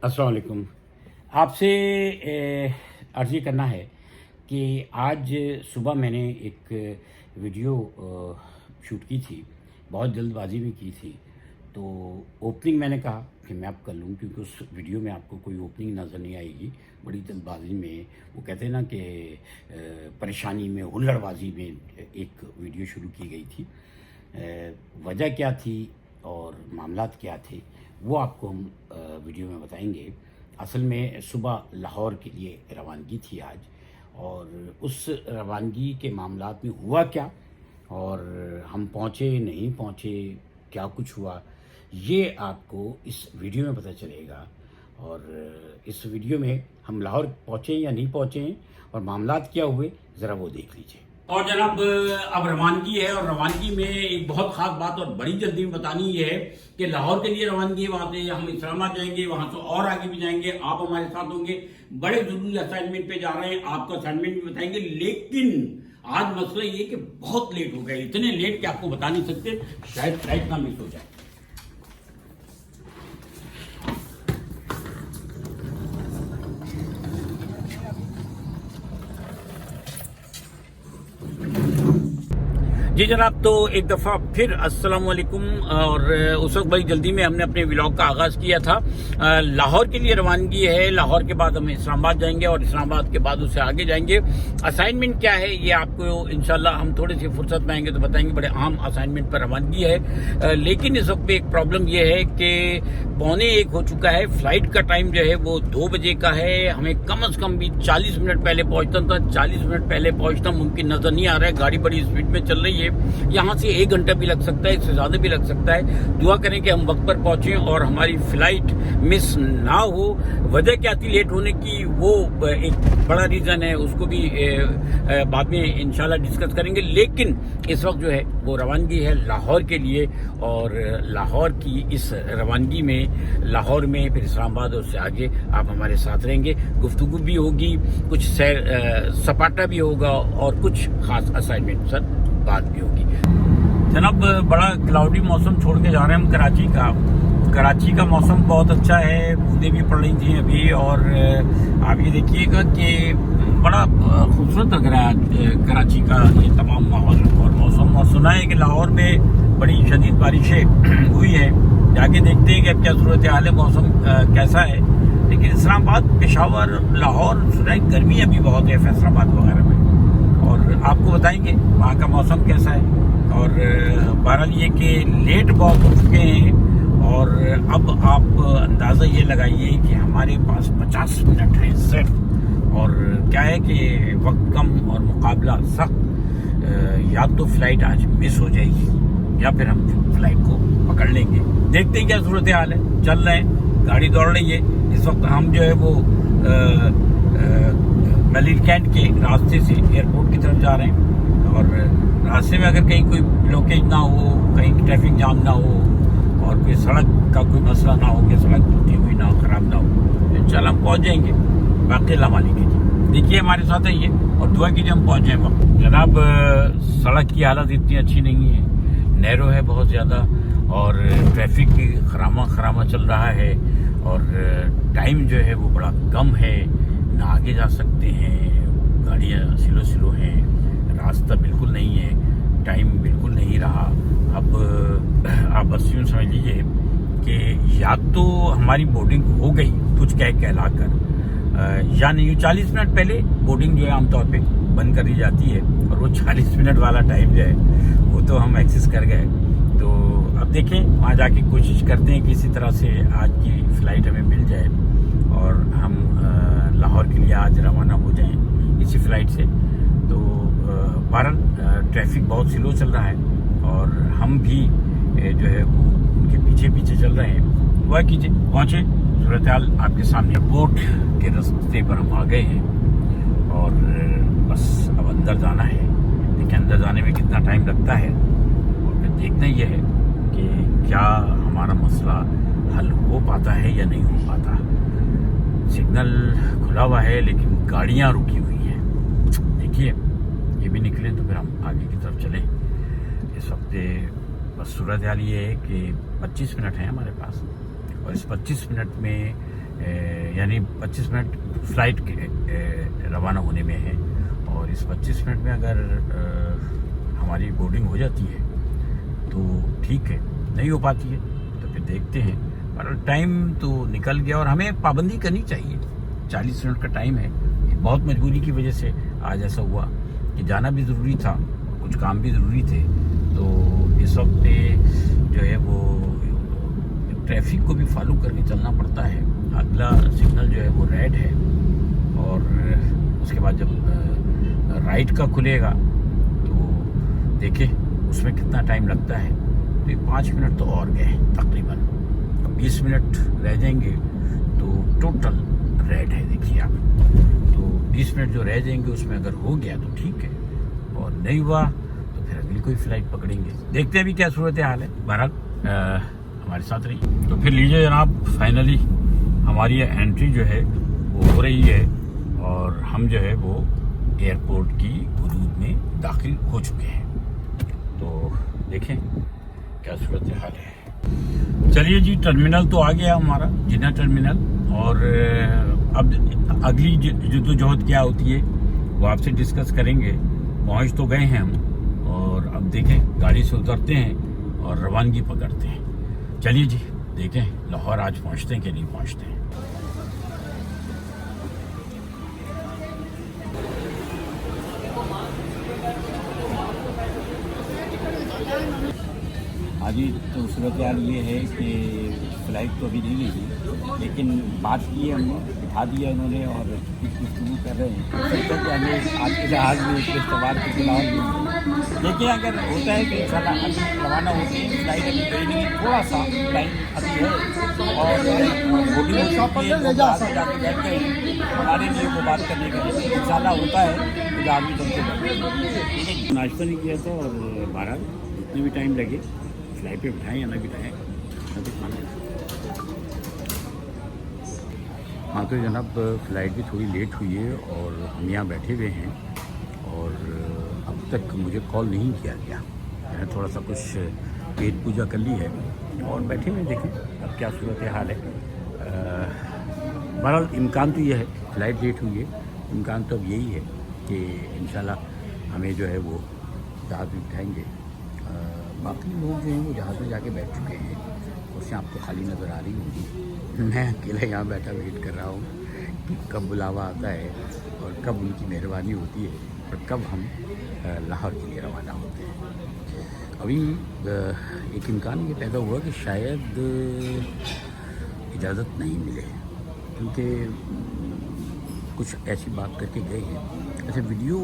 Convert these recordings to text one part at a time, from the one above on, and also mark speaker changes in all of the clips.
Speaker 1: अस्सलाम वालेकुम। आपसे अर्ज़ ये करना है कि आज सुबह मैंने एक वीडियो शूट की थी, बहुत जल्दबाजी में की थी। तो ओपनिंग मैंने कहा कि मैं अब कर लूँ, क्योंकि उस वीडियो में आपको कोई ओपनिंग नज़र नहीं आएगी। बड़ी जल्दबाजी में, वो कहते हैं ना कि परेशानी में, हुल्लड़बाजी में एक वीडियो शुरू की गई थी। वजह क्या थी और मामलात क्या थे, वो आपको हम वीडियो में बताएंगे। असल में सुबह लाहौर के लिए रवानगी थी आज, और उस रवानगी के मामलात में हुआ क्या, और हम पहुँचे नहीं पहुँचे, क्या कुछ हुआ, ये आपको इस वीडियो में पता चलेगा। और इस वीडियो में हम लाहौर पहुँचे या नहीं पहुँचे और मामलात क्या हुए, ज़रा वो देख लीजिए। और जनाब, अब रवानगी है, और रवानगी में एक बहुत खास बात और बड़ी जल्दी में बतानी ये है कि लाहौर के लिए रवानगी है। वहाँ से हम इस्लामाबाद जाएंगे, वहाँ से और आगे भी जाएंगे। आप हमारे साथ होंगे। बड़े जरूरी असाइनमेंट पे जा रहे हैं, आपका असाइनमेंट भी बताएंगे। लेकिन आज मसला ये कि बहुत लेट हो गए, इतने लेट कि आपको बता नहीं सकते, शायद फ्लाइट ना मिस हो जाए। जी जनाब, तो एक दफ़ा फिर अस्सलाम वालेकुम। और उस वक्त बड़ी जल्दी में हमने अपने व्लॉग का आगाज़ किया था। लाहौर के लिए रवानगी है, लाहौर के बाद हम इस्लामाबाद जाएंगे और इस्लामाबाद के बाद उससे आगे जाएंगे। असाइनमेंट क्या है ये आपको इंशाल्लाह हम थोड़ी सी फुर्सत में आएंगे तो बताएंगे। बड़े आम असाइनमेंट पर रवानगी है, लेकिन इस वक्त एक प्रॉब्लम ये है कि 12:45 हो चुका है। फ्लाइट का टाइम जो है वो 2 बजे का है। हमें कम से कम भी 40 मिनट पहले पहुंचना था। 40 मिनट पहले पहुंचना मुमकिन नजर नहीं आ रहा है, गाड़ी बड़ी स्पीड में चल रही है। यहाँ से 1 घंटा भी लग सकता है, इससे ज्यादा भी लग सकता है। दुआ करें कि हम वक्त पर पहुंचे और हमारी फ्लाइट मिस ना हो। वजह क्या थी लेट होने की, वो एक बड़ा रीजन है, उसको भी बाद में इंशाल्लाह डिस्कस करेंगे। लेकिन इस वक्त जो है वो रवानगी है लाहौर के लिए, और लाहौर की इस रवानगी में लाहौर में फिर इस्लामाबाद और उससे आगे आप हमारे साथ रहेंगे। गुफ्तगू भी होगी, कुछ सैर सपाटा भी होगा, और कुछ खास असाइनमेंट सर बात भी होगी। जनाब, बड़ा क्लाउडी मौसम छोड़ के जा रहे हैं हम कराची का। कराची का मौसम बहुत अच्छा है, बूंदें भी पड़ रही थी अभी। और आप ये देखिएगा कि बड़ा खूबसूरत लग रहा है कराची का ये तमाम माहौल और मौसम। और सुना है कि लाहौर में बड़ी शदीद बारिशें हुई है। जाके देखते हैं कि अब क्या सूरत हाल है, मौसम कैसा है। लेकिन इस्लामाबाद, पेशावर, लाहौर सुना है गर्मी अभी बहुत है, फैसलाबाद वगैरह में। और आपको बताएंगे वहाँ का मौसम कैसा है। और बहरहाल ये कि लेट बहुत हो चुके हैं, और अब आप अंदाज़ा ये लगाइए कि हमारे पास 50 मिनट है सिर्फ। और क्या है कि वक्त कम और मुकाबला सख्त। या तो फ्लाइट आज मिस हो जाएगी या फिर हम फ्लाइट को पकड़ लेंगे। देखते हैं क्या सूरत हाल है। चल रहे हैं, गाड़ी दौड़ रही है। इस वक्त हम जो है वो मलिर कैंट के रास्ते से एयरपोर्ट की तरफ जा रहे हैं। और रास्ते में अगर कहीं कोई ब्लॉकेज ना हो, कहीं ट्रैफिक जाम ना हो, और कोई सड़क का कोई मसला ना हो कि सड़क टूटी हुई ना हो, खराब ना हो, तो इंशाल्लाह हम पहुँच जाएंगे। बाकी अल्लाह मालिक है जी। देखिए हमारे साथ है ये, और दुआ कीजिए हम पहुँच जाए वक्त। जनाब, सड़क की हालत इतनी अच्छी नहीं है, नैरो है बहुत ज़्यादा, और ट्रैफिक भी खरामा चल रहा है। और टाइम जो है वो बड़ा कम है, ना आगे जा सकते हैं, गाड़ियाँ स्लो हैं, रास्ता बिल्कुल नहीं है, टाइम बिल्कुल नहीं रहा। अब आप बस यूँ समझ लीजिए कि या तो हमारी बोर्डिंग हो गई कुछ कहला कर, या नहीं। 40 मिनट पहले बोर्डिंग जो है आमतौर पे बंद कर दी जाती है, और वो 40 मिनट वाला टाइम जो है वो तो हम एक्सेस कर गए। तो अब देखें, वहाँ जाके कोशिश करते हैं किसी तरह से आज की फ़्लाइट हमें मिल जाए और हम लाहौर के लिए आज रवाना हो जाएं इसी फ़्लाइट से। तो बहरहाल ट्रैफिक बहुत स्लो चल रहा है, और हम भी जो है वो उनके पीछे चल रहे हैं। वह कीजिए पहुँचे, सूरत हाल आपके सामने। एयरपोर्ट के रास्ते पर हम आ गए हैं, और बस अब अंदर जाना है। लेकिन अंदर जाने में कितना टाइम लगता है, और फिर देखना यह है कि क्या हमारा मसला हल हो पाता है या नहीं हो पाता। सिग्नल खुला हुआ है लेकिन गाड़ियाँ रुकी हुई हैं। देखिए ये भी निकले तो फिर हम आगे की तरफ चलें। इस वक्त बस सूरत हाल ये है कि 25 मिनट है हमारे पास, और इस 25 मिनट में यानी 25 मिनट फ्लाइट के रवाना होने में है। और इस 25 मिनट में अगर हमारी बोर्डिंग हो जाती है तो ठीक है, नहीं हो पाती है तो फिर देखते हैं। पर टाइम तो निकल गया और हमें पाबंदी करनी चाहिए। 40 मिनट का टाइम है, बहुत मजबूरी की वजह से आज ऐसा हुआ कि जाना भी ज़रूरी था, कुछ काम भी ज़रूरी थे। तो इस वक्त पे जो है वो ट्रैफिक को भी फॉलो करके चलना पड़ता है। अगला सिग्नल जो है वो रेड है और उसके बाद जब राइट का खुलेगा तो देखें उसमें कितना टाइम लगता है। तो ये 5 मिनट तो और गए तकरीबन, 20 मिनट रह जाएंगे तो टोटल रेड है, देखिए आप। तो 20 मिनट जो रह जाएंगे उसमें अगर हो गया तो ठीक है, और नहीं हुआ तो फिर अगली कोई फ्लाइट पकड़ेंगे। देखते हैं अभी क्या सूरत हाल है। बहरहाल हमारे साथ रही। तो फिर लीजिए जनाब, फाइनली हमारी एंट्री जो है वो हो रही है और हम जो है वो एयरपोर्ट की हदूद में दाखिल हो चुके हैं। तो देखें क्या सूरत हाल है। चलिए जी, टर्मिनल तो आ गया हमारा, जिन्ना टर्मिनल। और अब अगली जद्दोजहद क्या होती है वो आपसे डिस्कस करेंगे। पहुंच तो गए हैं हम और अब देखें गाड़ी से उतरते हैं और रवानगी पकड़ते हैं। चलिए जी, देखें लाहौर आज पहुंचते हैं कि नहीं पहुंचते हैं। अभी तो सूरत हाल ये है कि फ़्लाइट तो अभी नहीं है, लेकिन बात की है हमने, बिठा दिया उन्होंने और गुफ्तगू कर रहे हैं। सकता कि हमें आज के जहाज़ में इस्तेमाल के खिलाफ देखिए अगर होता है कि इंशाल्लाह अभी रवाना होते हैं। फ्लाइट अभी गई नहीं, थोड़ा सा टाइम अभी है और बोर्डिंग शॉप पर जाके बैठते हैं हमारे लिए वो बात करने के लिए। इंशाल्लाह होता है तो आदमी सबसे नाश्ता नहीं किया था और 12 जितने भी टाइम लगे फ्लाइट पे बिठाएं या ना बिठाएं अभी खाना। हाँ तो जनाब, फ़्लाइट भी थोड़ी लेट हुई है और हम यहाँ बैठे हुए हैं और अब तक मुझे कॉल नहीं किया गया। मैंने थोड़ा सा कुछ पेट पूजा कर ली है और बैठे हुए देखें अब क्या सूरत हाल है। बहरहाल इम्कान तो ये है, फ़्लाइट लेट हुई है, इम्कान तो अब यही है कि इंशाल्लाह हमें जो है वो जहाज़ में बिठाएंगे। बाकी लोग जो हैं वो जहाज़ में जाके बैठ चुके हैं, कुर्सियाँ आपको खाली नज़र आ रही होंगी। मैं अकेला यहाँ बैठा वेट कर रहा हूँ कि कब बुलावा आता है और कब उनकी मेहरबानी होती है और कब हम लाहौर के लिए रवाना होते हैं। अभी एक इम्कान ये पैदा हुआ कि शायद इजाज़त नहीं मिले, क्योंकि कुछ ऐसी बात करके गए हैं। अच्छा, वीडियो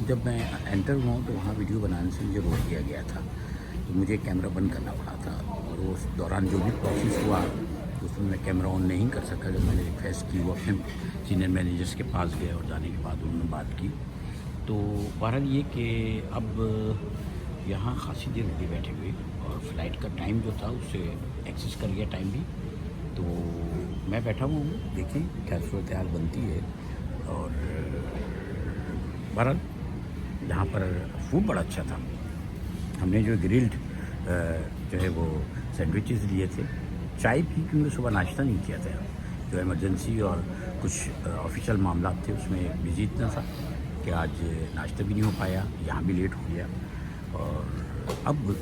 Speaker 1: जब मैं एंटर हुआ तो वहाँ वीडियो बनाने से मुझे रोक दिया गया था, तो मुझे कैमरा बंद करना पड़ा था और उस दौरान जो भी प्रोसेस हुआ उसमें मैं कैमरा ऑन नहीं कर सका। जब मैंने रिक्वेस्ट की, वो अपने सीनियर मैनेजर्स के पास गए और जाने के बाद उन्होंने बात की। तो बहरहाल ये कि अब यहाँ खासी देर हो गई बैठे हुए और फ्लाइट का टाइम जो था उससे एक्सेस कर गया टाइम भी। तो मैं बैठा हुआ हूँ, देखिए क्या सूरत हाल बनती है। और बहरहाल यहाँ पर फूड बड़ा अच्छा था। हमने जो ग्रिल्ड जो है वो सैंडविचेस लिए थे, चाय पी, क्योंकि सुबह नाश्ता नहीं किया था। जो इमरजेंसी और कुछ ऑफिशियल मामला थे उसमें बिजी इतना था कि आज नाश्ता भी नहीं हो पाया, यहाँ भी लेट हो गया। और अब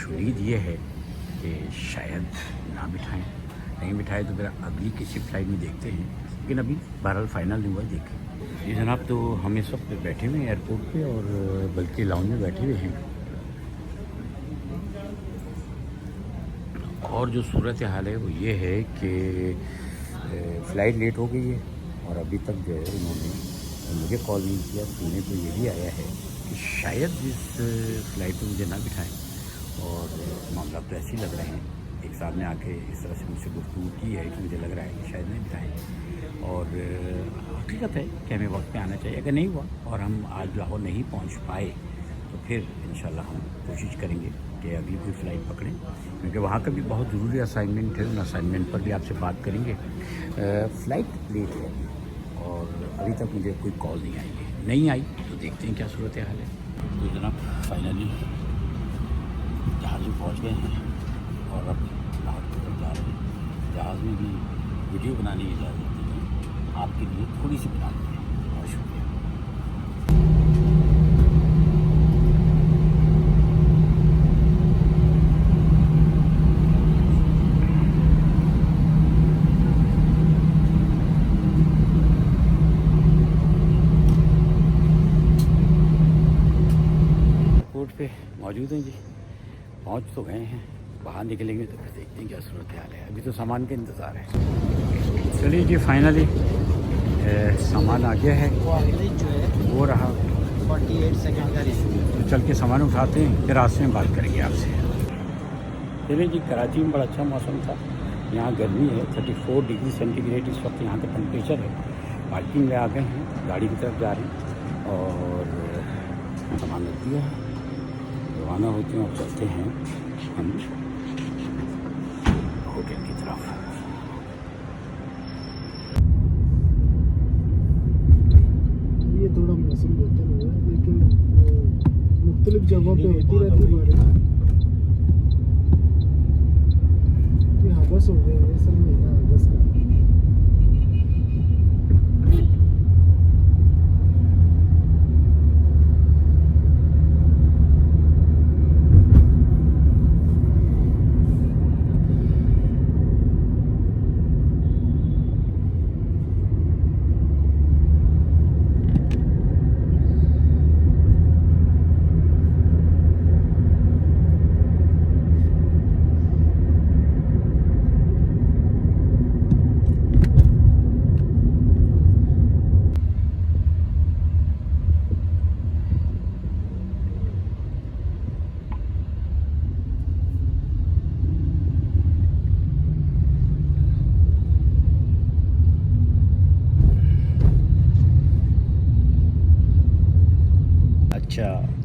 Speaker 1: शुरीद ये है कि शायद ना बिठाएं, नहीं बिठाए तो फिर अगली किसी फ्लाइट में देखते हैं, लेकिन अभी बहरहाल फाइनल नहीं हुआ, देखें। जी जनाब, तो हम इस वक्त बैठे हुए हैं एयरपोर्ट पे और बल्कि लाउंज में बैठे हुए हैं। और जो सूरत हाल है वो ये है कि फ़्लाइट लेट हो गई है और अभी तक जो है उन्होंने मुझे कॉल नहीं किया। सुनने को ये भी आया है कि शायद इस फ़्लाइट में मुझे ना बिठाएं और मामला तो ऐसे ही लग रहे हैं। एक साहब ने आके इस तरह से मुझसे गुफ्तगू की है कि मुझे लग रहा है कि शायद नहीं बिठाएं। और हकीकत है कि हमें वक्त पे आना चाहिए। अगर नहीं हुआ और हम आज लाहौर नहीं पहुंच पाए तो फिर इंशाल्लाह हम कोशिश करेंगे कि अगली कोई फ़्लाइट पकड़ें, क्योंकि वहाँ का भी बहुत ज़रूरी असाइनमेंट है। उन असाइनमेंट पर भी आपसे बात करेंगे। फ़्लाइट लेट है और अभी तक मुझे कोई कॉल नहीं आई तो देखते हैं क्या सूरत हाल है। तो जनाब फाइनली जहाज़ में पहुँच गए हैं और अब लाहौर की तरफ जा रहे हैं। जहाज़ में भी वीडियो बनाने की इजाज़त दीजिए, आपके लिए थोड़ी सी बना दी है। बहुत शुक्रिया। एयरपोर्ट पे मौजूद हैं जी, पहुंच तो गए हैं, बाहर निकलेंगे तो फिर देखते हैं क्या सूरत हाल है। अभी तो सामान का इंतज़ार है। चलिए जी, फाइनली सामान आ गया है,
Speaker 2: जो है
Speaker 1: वो रहा।
Speaker 2: 48 सेकंड का रेंज।
Speaker 1: तो चल के सामान उठाते हैं, फिर रास्ते में बात करेंगे आपसे। चलिए जी, कराची में बड़ा अच्छा मौसम था। यहाँ गर्मी है, 34 डिग्री सेंटीग्रेड इस वक्त यहाँ का टेम्परेचर है। पार्किंग में आ गए हैं, गाड़ी की तरफ जा रहे हैं और सामान रख दिया है, रवाना होते हैं और चलते हैं हम होटल की तरफ।
Speaker 2: ये थोड़ा मौसम बेहतर हुआ है, लेकिन मुख्तलिफ जगहों पे होती रहती बारिश। ये हवस हो गई है सब महीना अगस्त का।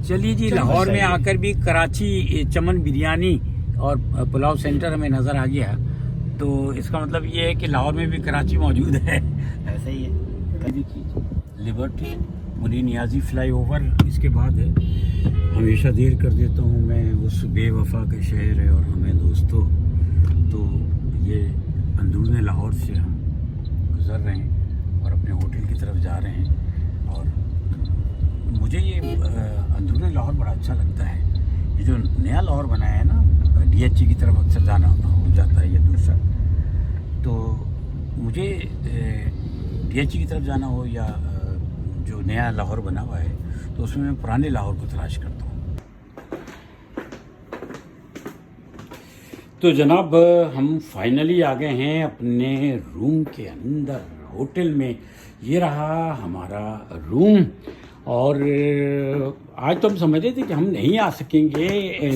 Speaker 1: चलिए जी, लाहौर में आकर भी कराची चमन बिरयानी और पुलाव सेंटर हमें नज़र आ गया, तो इसका मतलब ये है कि लाहौर में भी कराची मौजूद है।
Speaker 2: ऐसा ही है।
Speaker 1: लिबर्टी मुनी नियाजी फ्लाईओवर इसके बाद है। हमेशा देर कर देता हूँ मैं उस बेवफा के शहर है और हमें दोस्तों। तो ये अंदरूनी लाहौर से हम गुज़र रहे हैं और अपने होटल की तरफ जा रहे हैं। और मुझे ये अंदरूनी लाहौर बड़ा अच्छा लगता है। ये जो नया लाहौर बनाया है ना, DHC की तरफ अक्सर जाना हो जाता है ये दूसरा। तो मुझे DHC की तरफ जाना हो या जो नया लाहौर बना हुआ है, तो उसमें मैं पुराने लाहौर को तलाश करता हूँ। तो जनाब, हम फाइनली आ गए हैं अपने रूम के अंदर, होटल में। ये रहा हमारा रूम। और आज तो हम समझ रहे थे कि हम नहीं आ सकेंगे,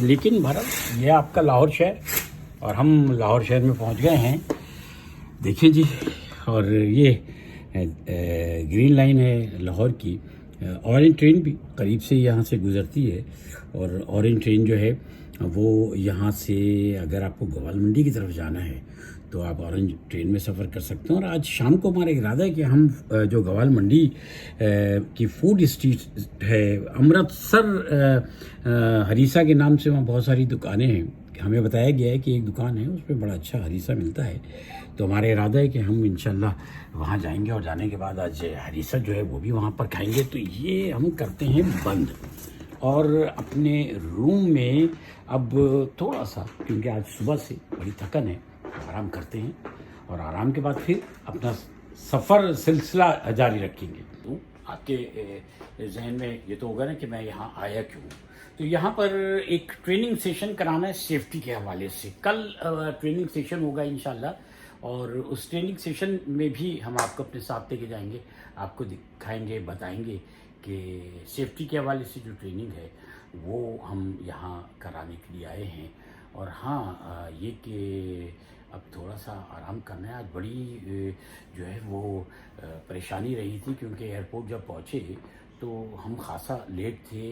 Speaker 1: लेकिन भारत ये आपका लाहौर शहर, और हम लाहौर शहर में पहुंच गए हैं। देखिए जी, और ये ग्रीन लाइन है लाहौर की। ऑरेंज ट्रेन भी करीब से यहाँ से गुज़रती है। और ऑरेंज ट्रेन जो है वो यहाँ से, अगर आपको गवाल मंडी की तरफ जाना है तो आप ऑरेंज ट्रेन में सफ़र कर सकते हैं। और आज शाम को हमारा इरादा है कि हम जो गवाल मंडी की फूड स्ट्रीट है, अमृतसर हरीसा के नाम से, वहाँ बहुत सारी दुकानें हैं। हमें बताया गया है कि एक दुकान है उसमें बड़ा अच्छा हरीसा मिलता है। तो हमारा इरादा है कि हम इंशाल्लाह वहाँ जाएंगे और जाने के बाद आज हरीसा जो है वो भी वहाँ पर खाएंगे। तो ये हम करते हैं बंद और अपने रूम में अब थोड़ा सा, क्योंकि आज सुबह से बड़ी थकन है, आराम करते हैं और आराम के बाद फिर अपना सफ़र सिलसिला जारी रखेंगे। तो आपके जहन में ये तो होगा ना कि मैं यहाँ आया क्यों। तो यहाँ पर एक ट्रेनिंग सेशन कराना है सेफ्टी के हवाले से। कल ट्रेनिंग सेशन होगा इंशाल्लाह, और उस ट्रेनिंग सेशन में भी हम आपको अपने साथ लेके जाएंगे, आपको दिखाएंगे, बताएंगे कि सेफ्टी के हवाले से जो ट्रेनिंग है वो हम यहाँ कराने के लिए आए हैं। और हाँ, ये कि अब थोड़ा सा आराम करना है। आज बड़ी जो है वो परेशानी रही थी, क्योंकि एयरपोर्ट जब पहुँचे तो हम खासा लेट थे,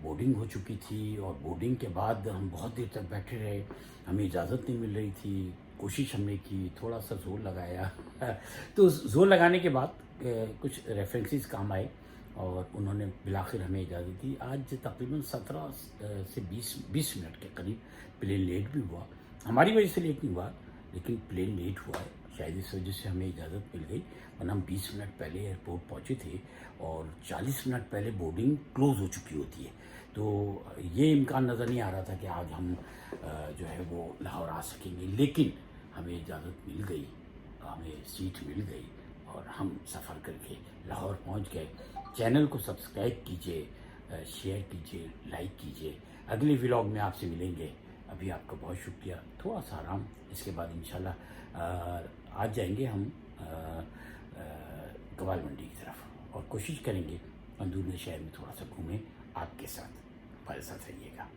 Speaker 1: बोर्डिंग हो चुकी थी और बोर्डिंग के बाद हम बहुत देर तक बैठे रहे, हमें इजाज़त नहीं मिल रही थी। कोशिश हमने की, थोड़ा सा जोर लगाया तो जोर लगाने के बाद कुछ रेफरेंसेस काम आए और उन्होंने बिलाखिर हमें इजाज़त दी। आज तकरीबन 17 से 20 मिनट के करीब प्लेन लेट भी हुआ। हमारी वजह से लेट नहीं हुआ, लेकिन प्लेन लेट हुआ है। शायद इस वजह से हमें इजाज़त मिल गई, वरना हम 20 मिनट पहले एयरपोर्ट पहुंचे थे और 40 मिनट पहले बोर्डिंग क्लोज़ हो चुकी होती है। तो ये इम्कान नज़र नहीं आ रहा था कि आज हम जो है वो लाहौर आ सकेंगे, लेकिन हमें इजाज़त मिल गई, हमें सीट मिल गई और हम सफ़र करके लाहौर पहुंच गए। चैनल को सब्सक्राइब कीजिए, शेयर कीजिए, लाइक कीजिए। अगले व्लॉग में आपसे मिलेंगे। अभी आपका बहुत शुक्रिया। थोड़ा सा आराम, इसके बाद इंशाल्लाह आज जाएंगे हम कबाल मंडी की तरफ और कोशिश करेंगे अंदरूनी शहर में थोड़ा सा घूमें आपके साथ। हमारे साथ रहिएगा।